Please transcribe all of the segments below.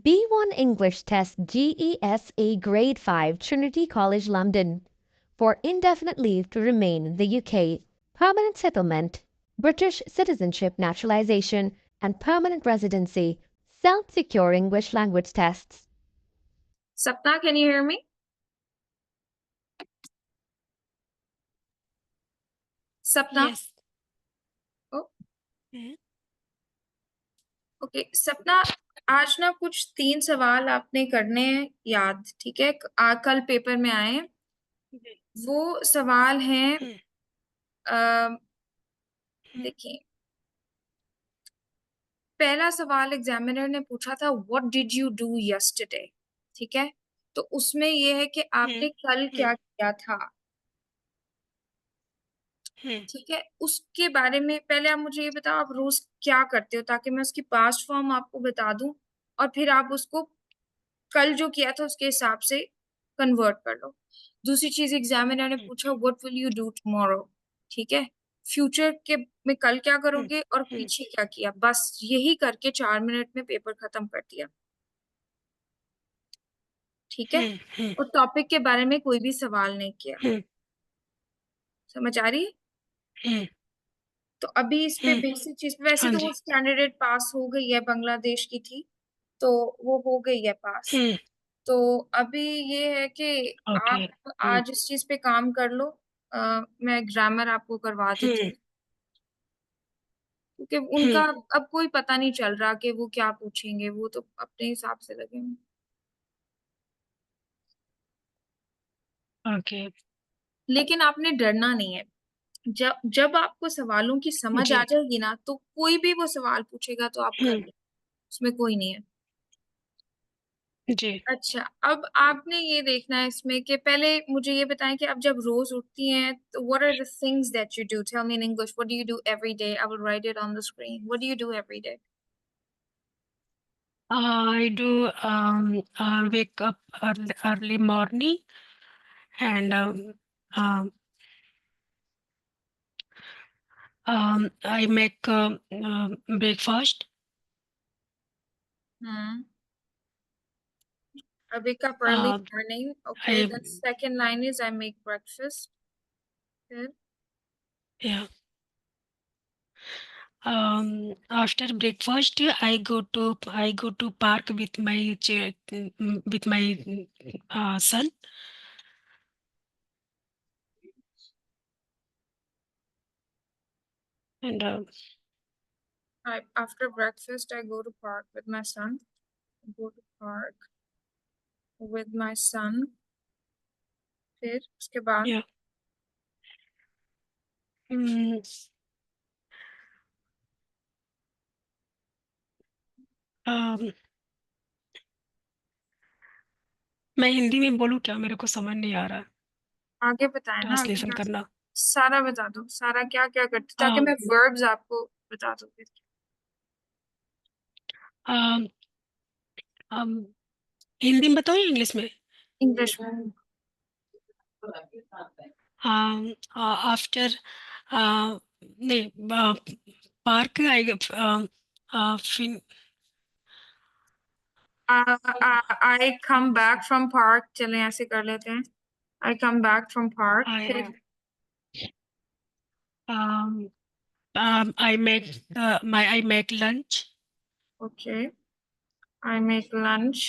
B1 English Test GESA Grade 5 Trinity College London for indefinite leave to remain in the UK, permanent settlement, British citizenship naturalization, and permanent residency, self-secure English language tests. Sapna, can you hear me? Sapna? Yes. Oh, hmm, okay सपना, आज ना कुछ 3 सवाल आपने करने हैं याद, ठीक है? कल पेपर में आए हैं। वो सवाल हैं, हम्म, देखिए, पहला सवाल एग्जामिनर ने पूछा था what did you do yesterday, ठीक है? तो उसमें ये है कि आपने कल क्या किया था, ठीक है? उसके बारे में पहले आप मुझे ये बताओ, आप रोज क्या करते हो, ताकि मैं उसकी पास्ट फॉर्म आपको बता दूं और फिर आप उसको कल जो किया था उसके हिसाब से कन्वर्ट कर लो। दूसरी चीज, एग्जामिनर ने पूछा what will you do tomorrow, ठीक है? फ्यूचर के में कल क्या करोगे और पीछे क्या किया, बस यही करके 4 मिनट में पेपर खत्म कर दिया, ठीक है? और टॉपिक के बारे में कोई भी सवाल नहीं किया। समझ आ रही है? तो अभी इस पे बेसिक चीज, वैसे हाँ तो वो जी। कैंडिडेट पास हो गई है, बांग्लादेश की थी, तो वो हो गई है पास। तो अभी ये है कि ओके। आप आज इस चीज पे काम कर लो। मैं ग्रामर आपको करवा देती हूँ, क्योंकि उनका अब कोई पता नहीं चल रहा कि वो क्या पूछेंगे, वो तो अपने हिसाब से लगे हैं। ओके लेकिन आपने डरना नहीं है। जब जब आपको सवालों की समझ जी। आ जाएगी ना, तो कोई भी वो सवाल पूछेगा तो आप कर लो, उसमें कोई नहीं है। जी। अच्छा, अब आपने ये देखना है इसमें कि पहले मुझे ये बताएं कि आप जब रोज उठती हैं तो what are the things that you do, tell me in English, what do you do every day? I will write it on the screen, what do you do every day? I do wake up early morning and I make breakfast. I wake up early Uh, morning, okay, I the second line is I make breakfast. Good. yeah. After breakfast, I go to park with my son, and After breakfast I go to park with my son. I go to park with my son. फिर उसके बाद yeah. Mm, um, मैं हिंदी में बोलूँ क्या, मेरे को समझ नहीं आ रहा आगे बताए ना, आगे ट्रांसलेशन क्या करना। सारा बता दो, सारा क्या क्या करते, ताकि um, मैं वर्ब्स आपको बता दूँ फिर। um, um, हिंदी में बताओ या इंग्लिश में? इंग्लिश में। आफ्टर नहीं, पार्क फिन I come back from park, चलें ऐसे कर लेते हैं। I come back from park, फिर I make lunch. okay, I make lunch,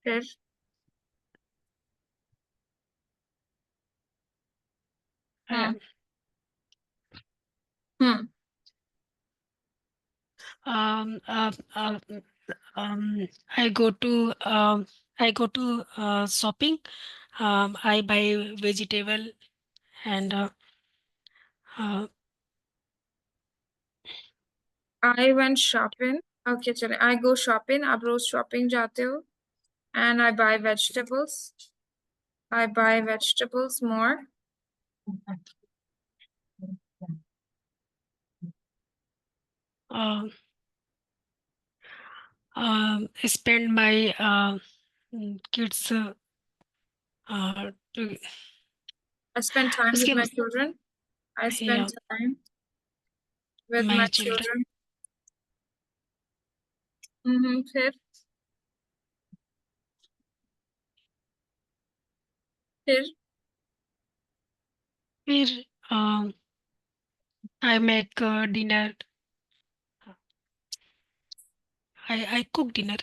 फिर I, hmm um, uh, uh, I go to shopping. I buy vegetable and uh, I went shopping, okay चलें, I go shopping, आप रोज shopping जाते हो, and I buy vegetables, I buy vegetables more. uh, spend my kids to I spend time with उसके my children. I spend yeah, time with my my children. children. फिर फिर फिर I make dinner. I cook dinner.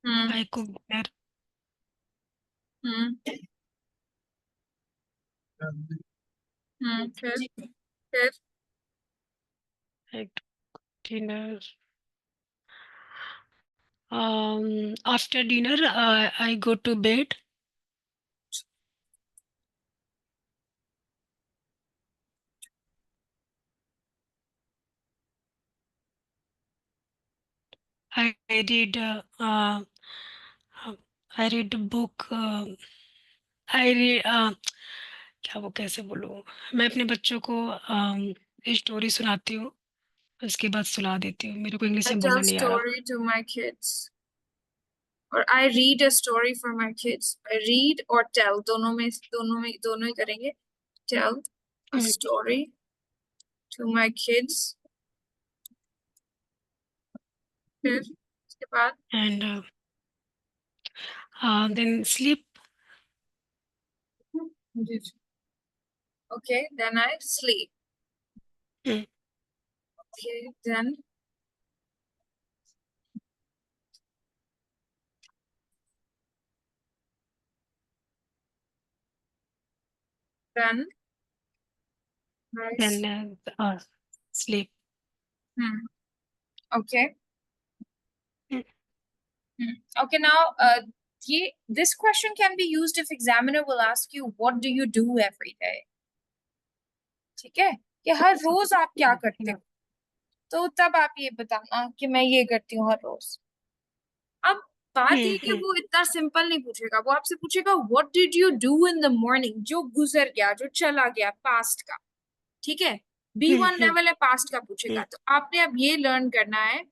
Hmm I cook dinner. हम्म फिर I cook dinner. After dinner, I go to bed. I read. I read a book. I read. क्या वो कैसे बोलूँ? मैं अपने बच्चों को स्टोरी सुनाती हूँ, उसके बाद सुला देती हूँ। मेरे को इंग्लिश I में tell बोलना नहीं आ रहा। story to my kids और I read a story for my kids. I read और tell दोनों ही करेंगे. Tell a hmm, story to my kids. फिर उसके बाद and then sleep. Okay, then I sleep. Hmm, Okay, then I then sleep. hmm. Okay. Hmm, Okay, now this question can be used if examiner will ask you, what do you do every day? ठीक है, कि हर रोज आप क्या करते हो, तो तब आप ये बताना कि मैं ये करती हूँ हर रोज. अब बात ये कि हम्म, वो इतना सिंपल नहीं पूछेगा, वो आपसे पूछेगा what did you do in the morning, जो गुजर गया, जो चला गया, पास्ट का. ठीक है, B1 हम्म, लेवल है, पास्ट का पूछेगा. तो आपने अब ये लर्न करना है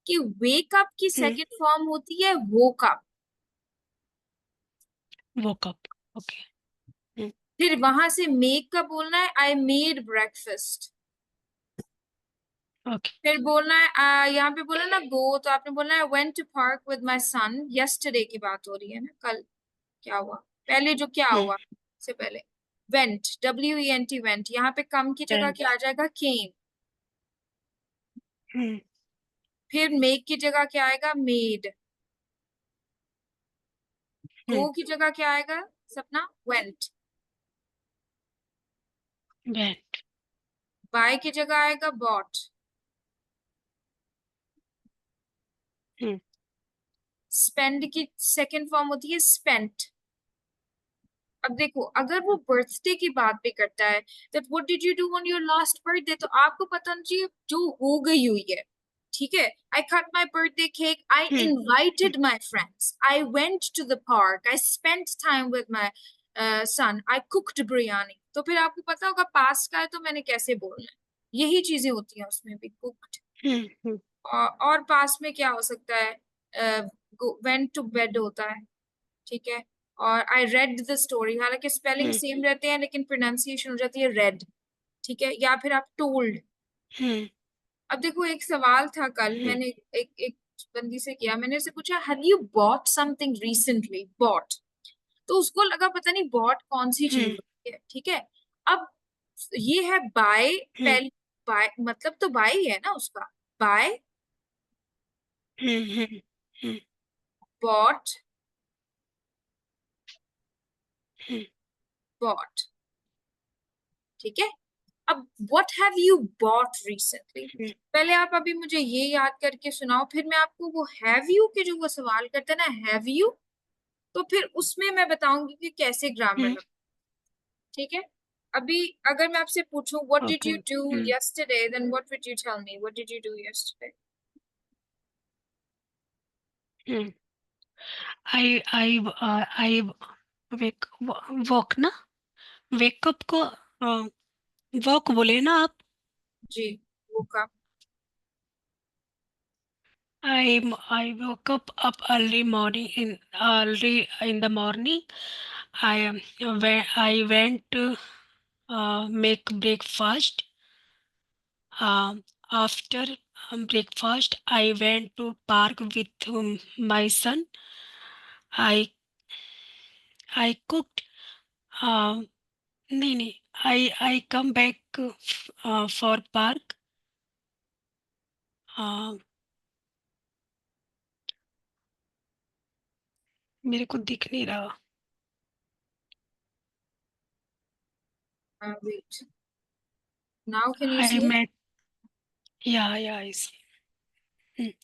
कि वेक अप की सेकंड फॉर्म होती है woke up. woke up. Okay. फिर वहां से मेक का बोलना है आई मेड ब्रेकफास्ट. Okay. फिर बोलना है यहाँ पे बोला ना गो, तो आपने बोलना है went to park with my son. Yesterday की बात हो रही है ना, कल क्या हुआ, पहले जो क्या हुआ से पहले. Went, WENT, went. यहाँ पे कम की जगह Then क्या आ जाएगा, केम. हम्म, फिर मेक की जगह क्या आएगा, मेड. गो की जगह क्या आएगा सपना, वेंट. went. बाय की जगह आएगा बॉट. स्पेंड की सेकंड फॉर्म होती है स्पेंट. अब देखो, अगर वो बर्थडे की बात भी करता है, that what did you do on your last birthday, तो आपको पता नहीं चाहिए जो हो गई हुई है. ठीक है, I cut my birthday cake, I invited my friends, I went to the park, I spent time with my son, I cooked biryani. तो फिर आपको पता होगा पास्ट का है तो मैंने कैसे बोलना है. यही चीजें होती हैं उसमें भी, कुक्ड. और पास्ट में क्या हो सकता है, वेंट टू बेड होता है. ठीक है, और आई रेड द स्टोरी, हालांकि स्पेलिंग सेम रहते हैं लेकिन प्रोनाउंसिएशन हो जाती है रेड. ठीक है, या फिर आप टोल्ड. अब देखो, एक सवाल था कल, मैंने एक एक बंदी से किया, मैंने उससे पूछा have you bought something recently, bought. तो उसको लगा पता नहीं बॉट कौन सी चीज होती है. ठीक है, अब ये है बाय, पहले बाय मतलब तो बाय ही है ना उसका. Buy, bought, bought. ठीक है, अब what have you bought recently. पहले आप अभी मुझे ये याद करके सुनाओ, फिर मैं आपको वो हैव यू के जो वो सवाल करते हैं ना, हैव यू, तो फिर उसमें मैं बताऊंगी कि कैसे ग्रामर लग. ठीक है, अभी अगर मैं आपसे पूछूं what did you Okay. Do yesterday, then what would you tell me, what did you do yesterday. I wake walk ना, wake up को walk बोले ना आप. जी, वो का. I woke up early in the morning. I went to make breakfast. After breakfast, I went to park with my son. I I cooked. Uh, नहीं नहीं. I come back for park. Uh, मेरे को दिख नहीं रहा. Wait. Now can you I see it? met. Yeah, I see.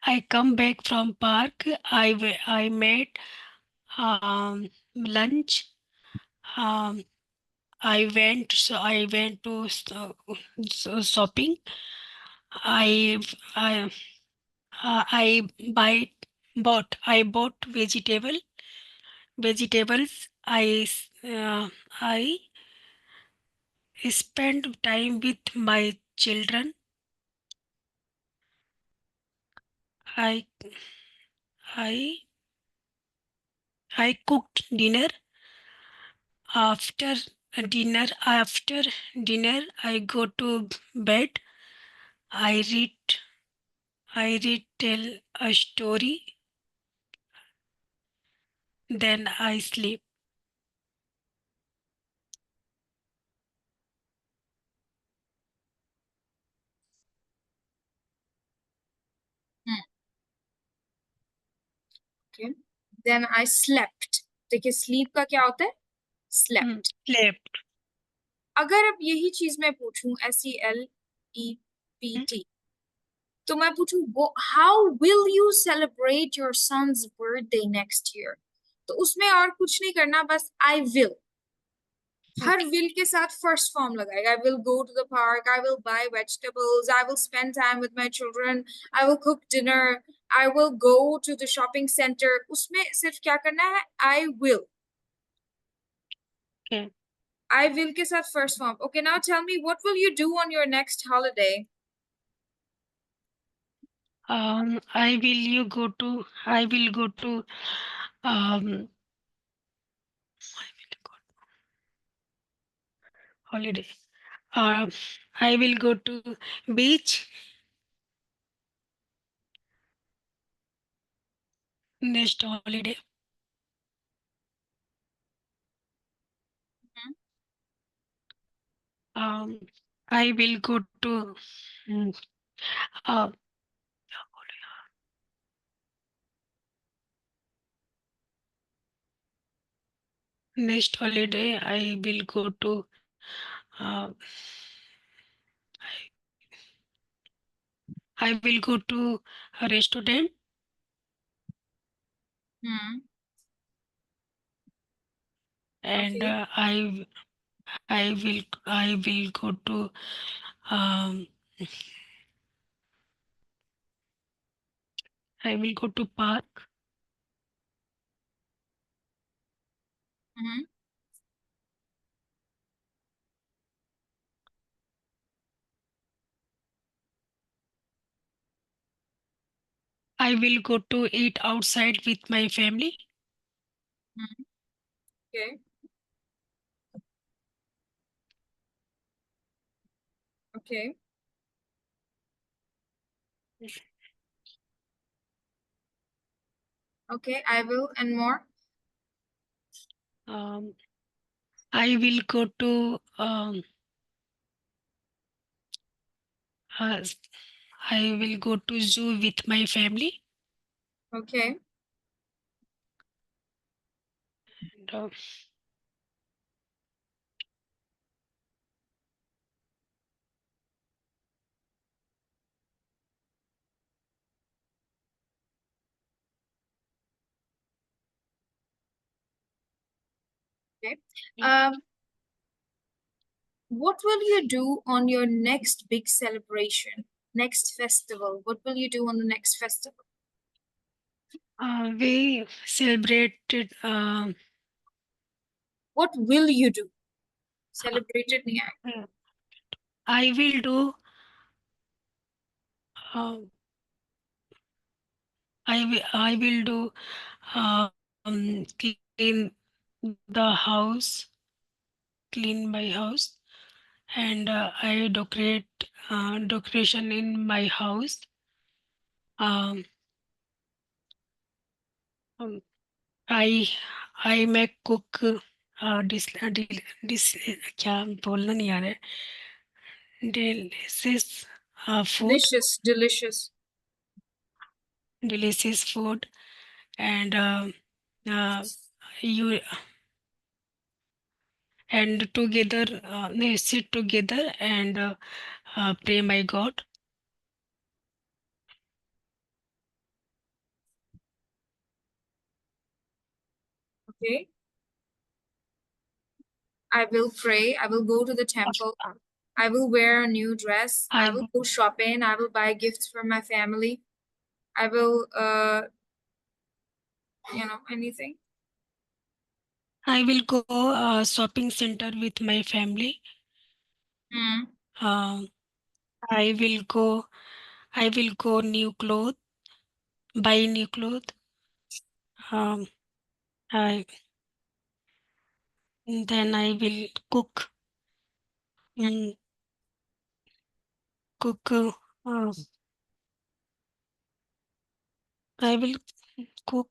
I come back from park. I made lunch. Um, I went to shopping. I I I bought vegetables. I spent time with my children. I I I cooked dinner. After after dinner, I go to bed. I read tell a story, then I sleep. Hmm. Okay. Then I slept. देखिए sleep का क्या होता है? Slept. Slept. अगर अब यही चीज मैं पूछूं SELEPT तो मैं पूछूं वो how will you celebrate your son's birthday next year, तो उसमें और कुछ नहीं करना, बस आई विल, हर विल के साथ फर्स्ट फॉर्म लगाएगा. I will go to the park, I will buy vegetables, I will spend time with my children, I will cook dinner, I will go to the shopping centre. उसमें सिर्फ क्या करना है, I will. Okay. I will के साथ first form. Okay, now tell me what will you do on your next holiday. I will go to um holiday. I will go to beach next holiday. Um, I will go to mm, uh, next holiday. I will go to uh, I will go to a restaurant and Okay. I will go to um, I will go to park. Mm-hmm. I will go to eat outside with my family. Mm-hmm. Okay. Okay. Okay, I will, and more. Um, I will go to uh, I will go to zoo with my family. Okay. And, Okay. yeah. What will you do on your next big celebration, next festival? What will you do on the next festival? We celebrated. What will you do? Celebrated नहीं आएगा. I will do. I will do. Clean the house. Clean my house and I decoration in my house. Um, um, I I make cook dish क्या बोलना नहीं आ रहा है, delicious food, Delicious. delicious food, and uh, you and together they sit together and pray my God. Okay. I will pray. I will go to the temple. I will wear a new dress. I I will go shopping. I will buy gifts for my family. I will, anything. I will go shopping center with my family. Hmm. Uh, I will go. I will go new clothes, buy new clothes. Um, I then I will cook. And cook. I will cook.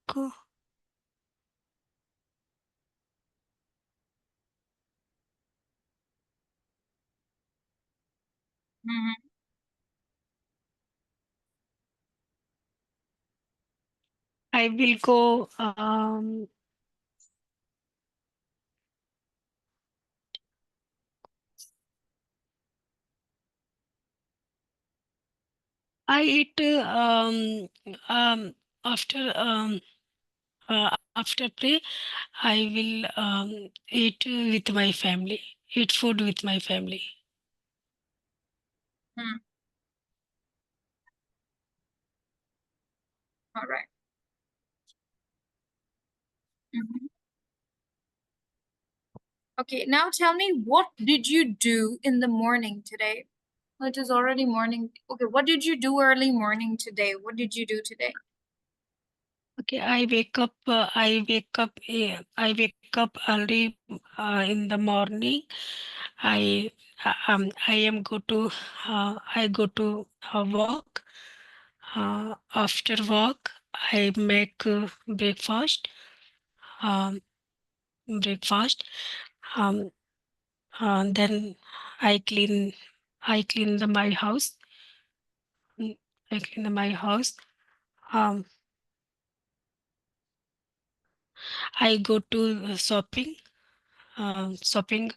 Hmm. I will go. I eat after after pray. I will eat with my family. Eat food with my family. Hmm. All right. Mhm. Okay, now tell me, what did you do in the morning today? It is already morning. Okay, what did you do early morning today? What did you do today? Okay, I wake up. I wake up early in the morning. I am go to. I go to walk. After walk, I make breakfast. Um, breakfast. Um, then I clean. I clean my house. Mm, I clean my house. Um, I go to shopping. Shopping.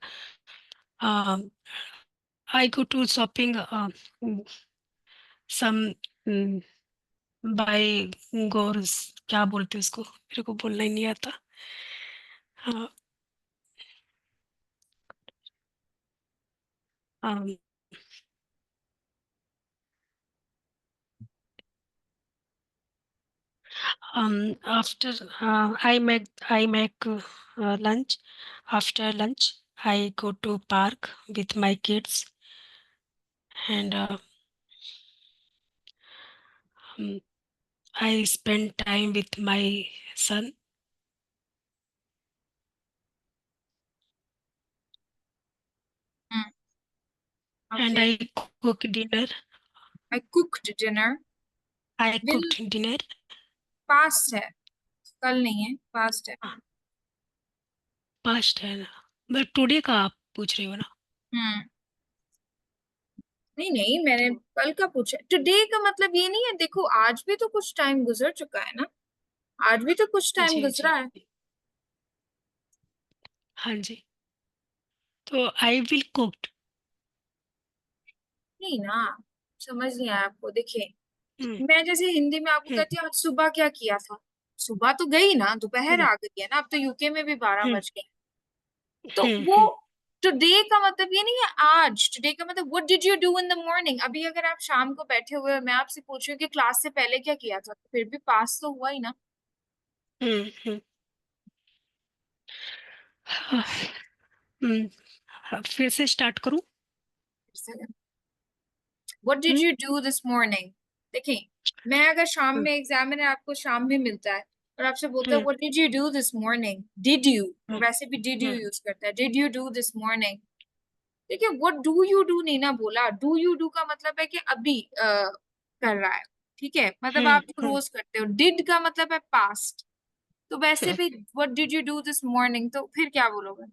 Um, I go to shopping. Mm, some buy groceries क्या बोलते हैं उसको, मेरे को बोलना ही नहीं आता. हाँ, um, after I make lunch. After lunch, I go to park with my kids, and um, I spend time with my son, Hmm. and Okay. I cook dinner. I cooked dinner. I Will cooked dinner. past है, कल नहीं है, past है. Past है ना, but today का आप पूछ रहे हो ना. हम्म. नहीं नहीं, मैंने कल का पूछा. टुडे का मतलब ये नहीं है. देखो, आज भी तो कुछ टाइम गुजर चुका है ना. आज भी तो कुछ टाइम जी गुजरा जी. है. हाँ जी. तो आई विल कुक्ड. नहीं ना, समझ नहीं आया आपको. देखिए, हम्म. मैं जैसे हिंदी में आपको हम्म. कहती हूँ, आज सुबह क्या किया था. सुबह तो गई ना, दोपहर हम्म. आ गई है ना. अब तो यूके में भी 12 हम्म. बज गए. तो हम्म. वो टुडे का मतलब ये नहीं है आज. टुडे का मतलब what did you do in the morning. अभी अगर आप शाम को बैठे हुए हो, मैं आपसे पूछ रही हूँ कि क्लास से पहले क्या किया था, तो फिर भी पास तो हुआ ही ना. हम्म. हाँ, फिर से स्टार्ट करूं. What did hmm. You do this morning. देखिए, मैं अगर शाम हम्म. में एग्जामिनर आपको शाम में मिलता है और आपसे बोलता है hmm. What did you do this morning, did you, hmm. वैसे भी डिड यू हम्म. यूज करता है. Did you do this morning. देखिए व्हाट डू यू डू नहीं ना बोला, डू यू डू का मतलब है कि अभी कर रहा है, ठीक है, मतलब आप जो हम्म रोज करते हो। डिड का मतलब है पास्ट, तो वैसे हम्म, भी what did you do this morning, तो फिर क्या बोलोगे?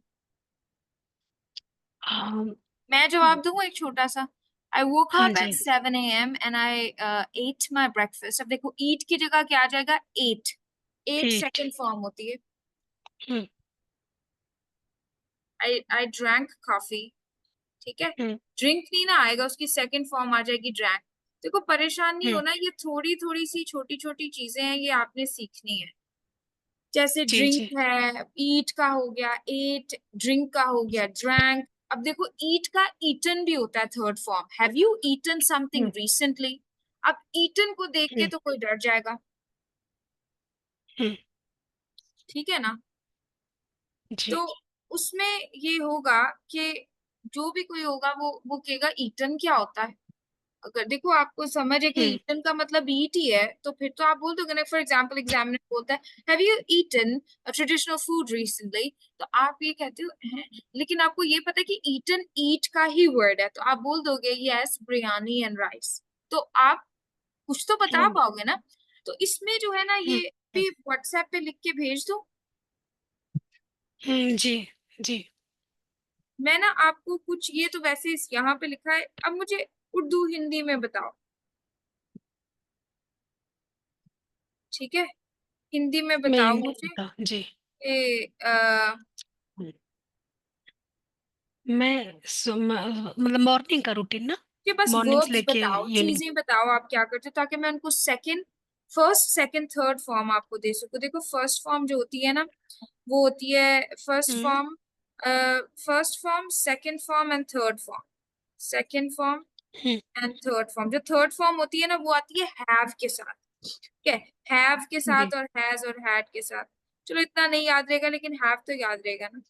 um, मैं जवाब दूं एक छोटा सा। आई woke हाँ up at ji 7 a.m. and I ate my breakfast। अब देखो eat की जगह क्या आ जाएगा? ate। ate ate second form होती है। हम्म I drank coffee, ठीक है। हम्म ड्रिंक नहीं ना आएगा, उसकी सेकंड फॉर्म आ जाएगी ड्रैंक। देखो परेशान नहीं हम्म होना, ये थोड़ी थोड़ी सी छोटी छोटी चीजें हैं, ये आपने सीखनी है। जैसे जी ड्रिंक जी है, ईट का हो गया एट, ड्रिंक का हो गया ड्रैंक। अब देखो ईट का ईटन भी होता है third form. Have you eaten something hmm recently? अब ईटन को देख के हम्म तो कोई डर जाएगा, हम्म, ठीक है ना। जी तो उसमें ये होगा कि जो भी कोई होगा वो कहेगा ईटन क्या होता है। अगर देखो आपको समझ है कि हम्म ईटन का मतलब ईट ही है, तो फिर तो आप बोल दोगे ना। फॉर एग्जाम्पल एग्जामिनर बोलता है have you eaten a traditional food recently, तो आप ये कहते हो हैं, लेकिन आपको ये पता है कि ईटन ईट का ही वर्ड है, तो आप बोल दोगे यस बिरयानी एंड राइस। तो आप कुछ तो बता हम्म पाओगे ना। तो इसमें जो है ना, हम्म ये भी व्हाट्सएप पे लिख के भेज दो। जी जी मैं ना आपको कुछ, ये तो वैसे इस यहाँ पे लिखा है, अब मुझे उर्दू हिंदी में बताओ, ठीक है। हिंदी में मैं बताओ हिंदी मुझे बता जी कि हम्म, मतलब मॉर्निंग का रूटीन ना, कि बस मॉर्निंग से वर्ब्स लेके बताओ, इवनिंग। चीजें बताओ आप क्या करते हो, ताकि मैं उनको second, first second third form आपको दे सकूं। देखो फर्स्ट फॉर्म जो होती है ना, वो होती है first hmm form, first form second form and third form. Second form hmm and third form. जो थर्ड फॉर्म होती है ना, वो आती है हैव के साथ, ठीक है। हैव के जी साथ और हैज और हैड के साथ। चलो इतना नहीं याद रहेगा, लेकिन हैव तो याद रहेगा ना।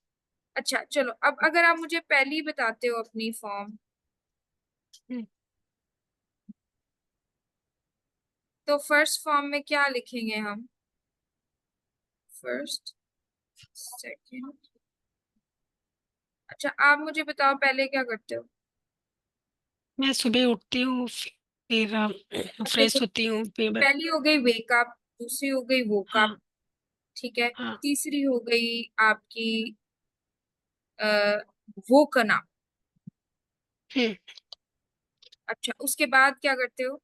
अच्छा चलो, अब अगर आप मुझे पहली बताते हो अपनी फॉर्म, हम्म, तो फर्स्ट फॉर्म में क्या लिखेंगे हम? First, second. अच्छा आप मुझे बताओ पहले क्या करते हो? मैं सुबह उठती हूँ, फिर अब देखो फ्रेश होती हूँ, फिर पहली हो गई वेकअप, दूसरी हो गई वोकअप, हाँ ठीक है। हाँ तीसरी हो गई आपकी वोकन अप। हम्म अच्छा उसके बाद क्या करते हो?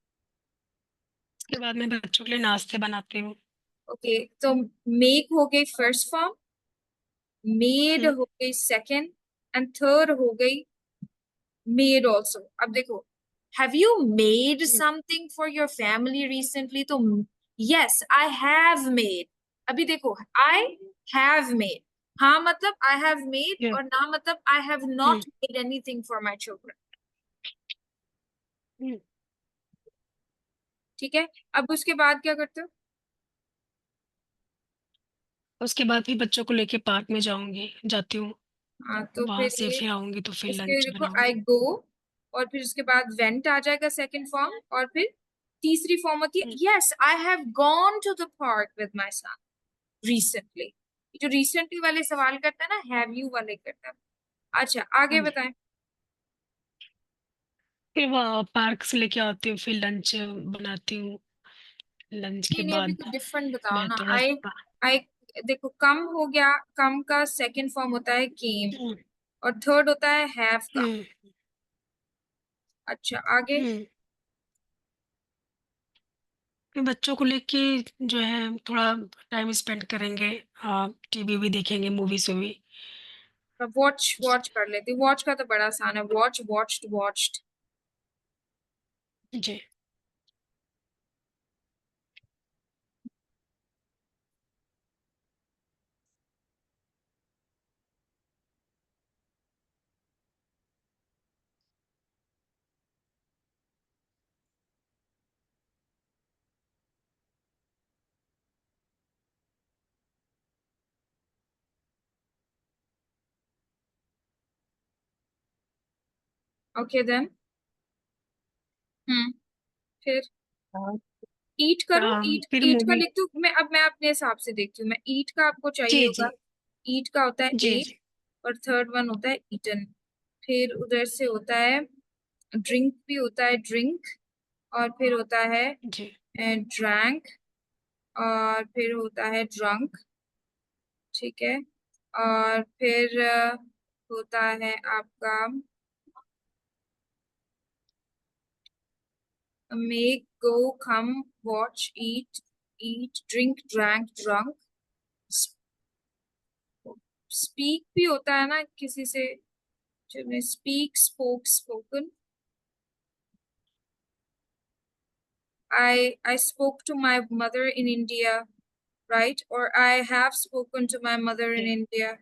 उसके बाद मैं बच्चों के लिए नाश्ते बनाती हूँ। ओके, तो मेक हो गई फर्स्ट फॉर्म, मेड हम्म हो गई सेकंड, एंड थर्ड हो गई मेड ऑल्सो। अब देखो have you made hmm, something for your family recently, तो यस आई हैव मेड। अभी देखो आई हैव मेड, हाँ मतलब आई हैव मेड, yeah, और ना मतलब I have hmm, not made anything for my children, hmm. ठीक है। अब उसके बाद क्या करते हो? उसके बाद फिर बच्चों को लेके पार्क में जाती हूँ। हाँ तो वहां फिर से ये, फिर आऊंगी तो फिर इसके लंच देखो आई बनाऊंगी। गो, और फिर उसके बाद वेंट आ जाएगा सेकंड फॉर्म, और फिर तीसरी फॉर्म होती है hmm, yes I have gone to the park with my son recently. जो रिसेंटली वाले सवाल करता है ना, हैव यू वाले करता है। अच्छा हाँ आगे जी। बताएं। फिर वह पार्क से लेके आती हूँ, फिर लंच बनाती हूँ। लंच के नहीं नहीं, अभी बाद कुछ डिफरेंट बताओ मैं ना। थोड़ा आई सा आई देखो कम हो गया, कम का सेकंड फॉर्म होता है केम, हम्म और थर्ड होता है हैव का। हम्म अच्छा आगे। हम्म। फिर बच्चों को लेके जो है थोड़ा टाइम स्पेंड करेंगे, टीवी भी देखेंगे, मूवीज भी। वॉच वॉच कर लेती, वॉच का तो बड़ा आसान है, वॉच वॉच्ड वॉच्ड। जी ओके देन। हम्म, फिर हाँ। ईट करो, ईट फिर ईट का मूवी। लिख दो। मैं अब मैं अपने हिसाब से देखती हूँ। मैं ईट का आपको चाहिए जी होगा, जी ईट का होता है जी एट, जी और थर्ड वन होता है ईटन। फिर उधर से होता है ड्रिंक भी होता है ड्रिंक, और फिर होता है जी। ड्रैंक, और फिर होता है ड्रंक, ठीक है। और फिर होता है आपका मेक, गो, कम, वॉच, ईट, ड्रिंक, ड्रैंक, ड्रंक। स्पीक भी होता है ना किसी से, speak, spoke, spoken. I spoke to my mother in India, right? Or I have spoken to my mother in India.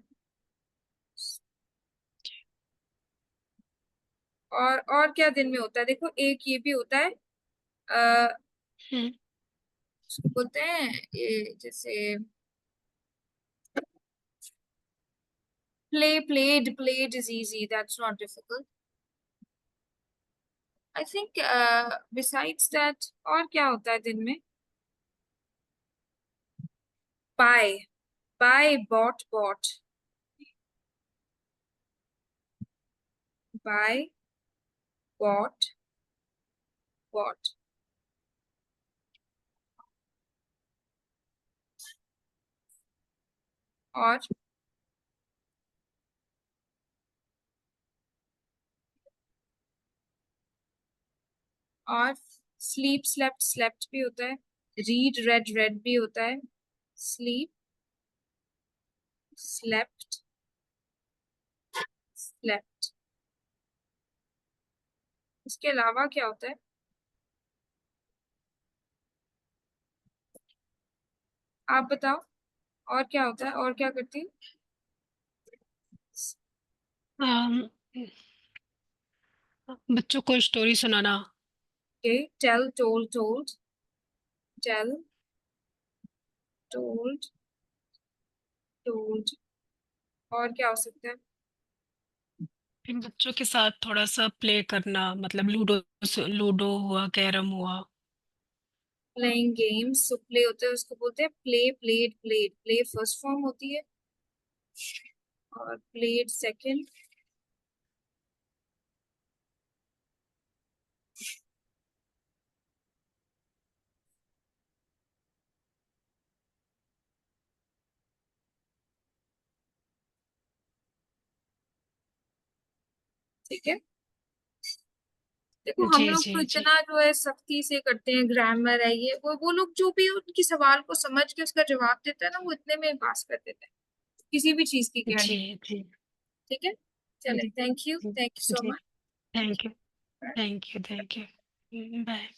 और क्या दिन में होता है, देखो एक ये भी होता है, उसको बोलते हैं ये जैसे played is easy, that's not difficult. I think besides that और क्या होता है दिन में? Buy, bought, buy, bought, और sleep, slept भी होता है, read, read भी होता है, sleep, slept, इसके अलावा क्या होता है? आप बताओ और क्या होता है, और क्या करती है? बच्चों को स्टोरी सुनाना। Okay, tell, told, tell, told, और क्या हो सकता है? फिर बच्चों के साथ थोड़ा सा प्ले करना, मतलब लूडो हुआ, कैरम हुआ। प्लेइंग गेम्स, so प्ले होता है उसको बोलते हैं प्ले, प्ले फर्स्ट फॉर्म होती है और प्लेड सेकंड। ठीक है, देखो हम जी लोग जी तो जी इतना जो है सख्ती से करते हैं, ग्रामर है ये वो लोग जो भी उनकी सवाल को समझ के उसका जवाब देता है ना, वो इतने में पास कर देता है, किसी भी चीज की जी गारंटी। जी ठीक है, चले, जी थैंक यू जी सो जी। Much. Thank you, thank you, thank you. Bye.